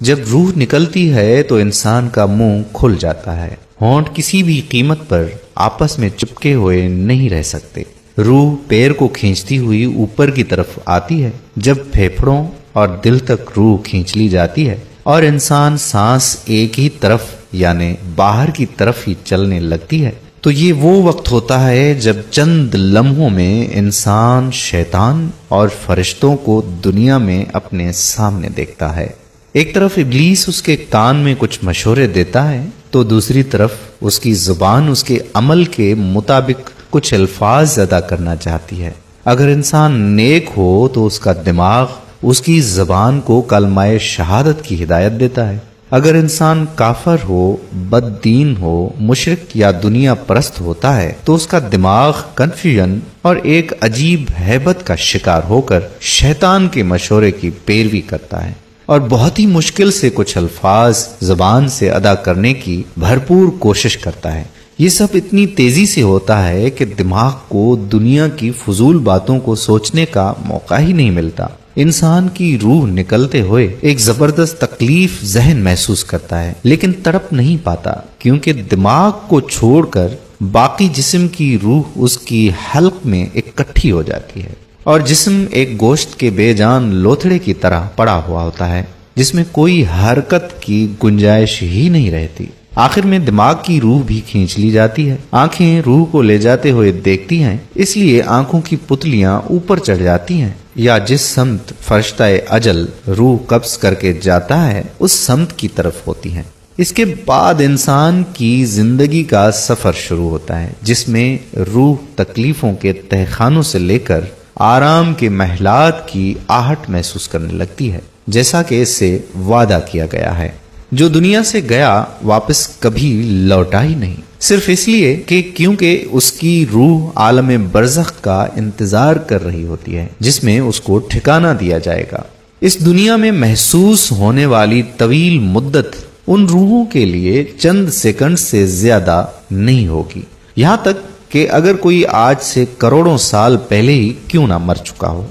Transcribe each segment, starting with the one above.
جب روح نکلتی ہے تو انسان کا منہ کھل جاتا ہے، ہونٹ کسی بھی قیمت پر آپس میں چپکے ہوئے نہیں رہ سکتے۔ روح پیر کو کھینچتی ہوئی اوپر کی طرف آتی ہے، جب پھیپھڑوں اور دل تک روح کھینچ لی جاتی ہے اور انسان سانس ایک ہی طرف یعنی باہر کی طرف ہی چلنے لگتی ہے، تو یہ وہ وقت ہوتا ہے جب چند لمحوں میں انسان شیطان اور فرشتوں کو دنیا میں اپنے سامنے دیکھتا ہے۔ ایک طرف ابلیس اس کے کان میں کچھ مشورے دیتا ہے تو دوسری طرف اس کی زبان اس کے عمل کے مطابق کچھ الفاظ ادا کرنا چاہتی ہے۔ اگر انسان نیک ہو تو اس کا دماغ اس کی زبان کو کلمہ شہادت کی ہدایت دیتا ہے، اگر انسان کافر ہو، بد دین ہو، مشرک یا دنیا پرست ہوتا ہے تو اس کا دماغ کنفیوژن اور ایک عجیب ہیبت کا شکار ہو کر شیطان کے مشورے کی پیروی کرتا ہے اور بہت ہی مشکل سے کچھ الفاظ زبان سے ادا کرنے کی بھرپور کوشش کرتا ہے۔ یہ سب اتنی تیزی سے ہوتا ہے کہ دماغ کو دنیا کی فضول باتوں کو سوچنے کا موقع ہی نہیں ملتا۔ انسان کی روح نکلتے ہوئے ایک زبردست تکلیف ذہن محسوس کرتا ہے، لیکن تڑپ نہیں پاتا کیونکہ دماغ کو چھوڑ کر باقی جسم کی روح اس کی حلق میں اکٹھی ہو جاتی ہے اور جسم ایک گوشت کے بے جان لوتھڑے کی طرح پڑا ہوا ہوتا ہے جس میں کوئی حرکت کی گنجائش ہی نہیں رہتی۔ آخر میں دماغ کی روح بھی کھینچ لی جاتی ہے، آنکھیں روح کو لے جاتے ہوئے دیکھتی ہیں، اس لیے آنکھوں کی پتلیاں اوپر چڑھ جاتی ہیں یا جس سمت فرشتہ اجل روح قبض کر کے جاتا ہے اس سمت کی طرف ہوتی ہیں۔ اس کے بعد انسان کی زندگی کا سفر شروع ہوتا ہے جس میں روح تکلیفوں کے تہخانوں سے لے کر آرام کے محلات کی آہٹ محسوس کرنے لگتی ہے، جیسا کہ اس سے وعدہ کیا گیا ہے۔ جو دنیا سے گیا واپس کبھی لوٹا ہی نہیں، صرف اس لیے کہ کیونکہ اس کی روح عالم برزخ کا انتظار کر رہی ہوتی ہے جس میں اس کو ٹھکانہ دیا جائے گا۔ اس دنیا میں محسوس ہونے والی طویل مدت ان روحوں کے لیے چند سیکنڈ سے زیادہ نہیں ہوگی، یہاں تک کہ اگر کوئی آج سے کروڑوں سال پہلے ہی کیوں نہ مر چکا ہو۔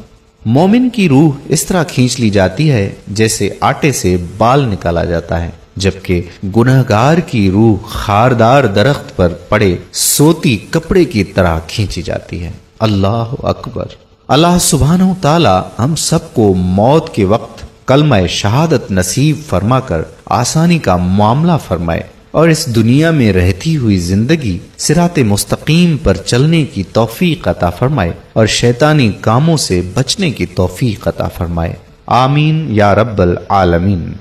مومن کی روح اس طرح کھینچ لی جاتی ہے جیسے آٹے سے بال نکالا جاتا ہے، جبکہ گنہگار کی روح خاردار درخت پر پڑے سوتی کپڑے کی طرح کھینچی جاتی ہے۔ اللہ اکبر۔ اللہ سبحانہ تعالی ہم سب کو موت کے وقت کلمہ شہادت نصیب فرما کر آسانی کا معاملہ فرمائے اور اس دنیا میں رہتی ہوئی زندگی صراط مستقیم پر چلنے کی توفیق عطا فرمائے اور شیطانی کاموں سے بچنے کی توفیق عطا فرمائے۔ آمین یا رب العالمین۔